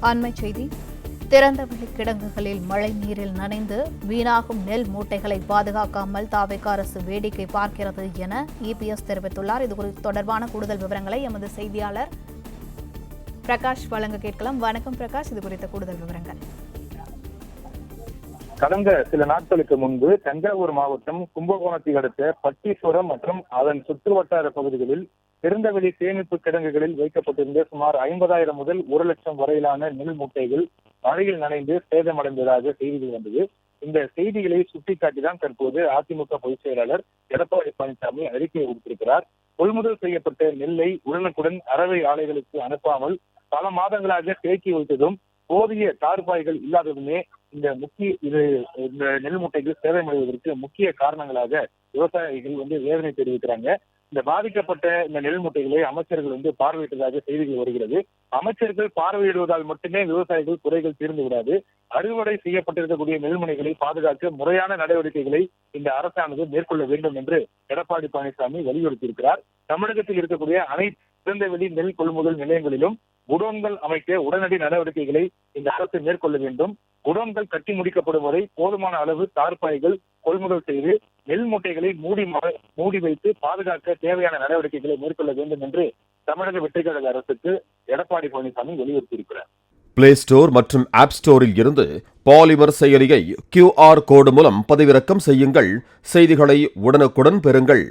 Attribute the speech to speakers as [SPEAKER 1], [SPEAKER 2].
[SPEAKER 1] அண்மைச் செய்தி. திறந்தவெளி கிடங்குகளில் மழை நீரில் நனைந்து வீணாகும் நெல் மூட்டைகளை பாதுகாக்காமல் தாவேகா அரசு வேடிக்கை பார்க்கிறது என இபிஎஸ் தெரிவித்துள்ளார். இது தொடர்பான கூடுதல் விவரங்களை எமது செய்தியாளர் பிரகாஷ் வழங்க கேட்கலாம். வணக்கம் பிரகாஷ், இது குறித்த கூடுதல் விவரங்கள்.
[SPEAKER 2] கடந்த சில நாட்களுக்கு முன்பு தஞ்சாவூர் மாவட்டம் கும்பகோணத்தை அடுத்த பட்டீஸ்வரம் மற்றும் அதன் சுற்றுவட்டார பகுதிகளில் திறந்தவெளி சேமிப்பு கிடங்குகளில் வைக்கப்பட்டிருந்த சுமார் 50,000 முதல் 1,00,000 வரையிலான நெல் மூட்டைகள் மழையில் நனைந்து சேதமடைந்ததாக செய்திகள் வந்தது. இந்த செய்திகளை சுட்டிக்காட்டிதான் தற்போது அதிமுக பொதுச் செயலாளர் எடப்பாடி பழனிசாமி அறிக்கையை விடுத்திருக்கிறார். கொள்முதல் செய்யப்பட்ட நெல்லை உடனுக்குடன் அரவை ஆலைகளுக்கு அனுப்பாமல் பல மாதங்களாக தேக்கி வைத்ததும் போதிய தார்பாய்கள் இல்லாததுமே இந்த நெல் மூட்டைகள் சேதமடைவதற்கு முக்கிய காரணங்களாக விவசாயிகள் வேதனை தெரிவிக்கிறாங்க. இந்த பாதிக்கப்பட்ட இந்த நெல் மூட்டைகளை அமைச்சர்கள் பார்வையிட்டதாக செய்திகள் வருகிறது. அமைச்சர்கள் பார்வையிடுவதால் மட்டுமே விவசாயிகள் குறைகள் தீர்ந்து விடாது. அறுவடை செய்யப்பட்டிருக்கக்கூடிய நெல்முனைகளை பாதுகாக்க முறையான நடவடிக்கைகளை இந்த அரசானது மேற்கொள்ள வேண்டும் என்று எடப்பாடி பழனிசாமி வலியுறுத்தியிருக்கிறார். தமிழகத்தில் இருக்கக்கூடிய அனைத்து திறந்தவெளி நெல் கொள்முதல் நிலையங்களிலும் குடோன்கள் அமைக்க உடனடி நடவடிக்கைகளை இந்த அரசு மேற்கொள்ள வேண்டும். குடோன்கள் கட்டி முடிக்கப்படும் வரை போதுமான அளவு தார்பாய்கள் கொள்முதல் செய்து நெல் மூட்டைகளை மூடி வைத்து பாதுகாக்க தேவையான நடவடிக்கைகளை மேற்கொள்ள வேண்டும் என்று தமிழக வெற்றி கழக அரசுக்கு எடப்பாடி பழனிசாமி வலியுறுத்தியிருக்கிறார்.
[SPEAKER 3] பிளே ஸ்டோர் மற்றும் ஆப் ஸ்டோரில் இருந்து பாலிமர் செயலியை QR கோடு மூலம் பதிவிறக்கம் செய்யுங்கள். செய்திகளை உடனுக்குடன் பெறுங்கள்.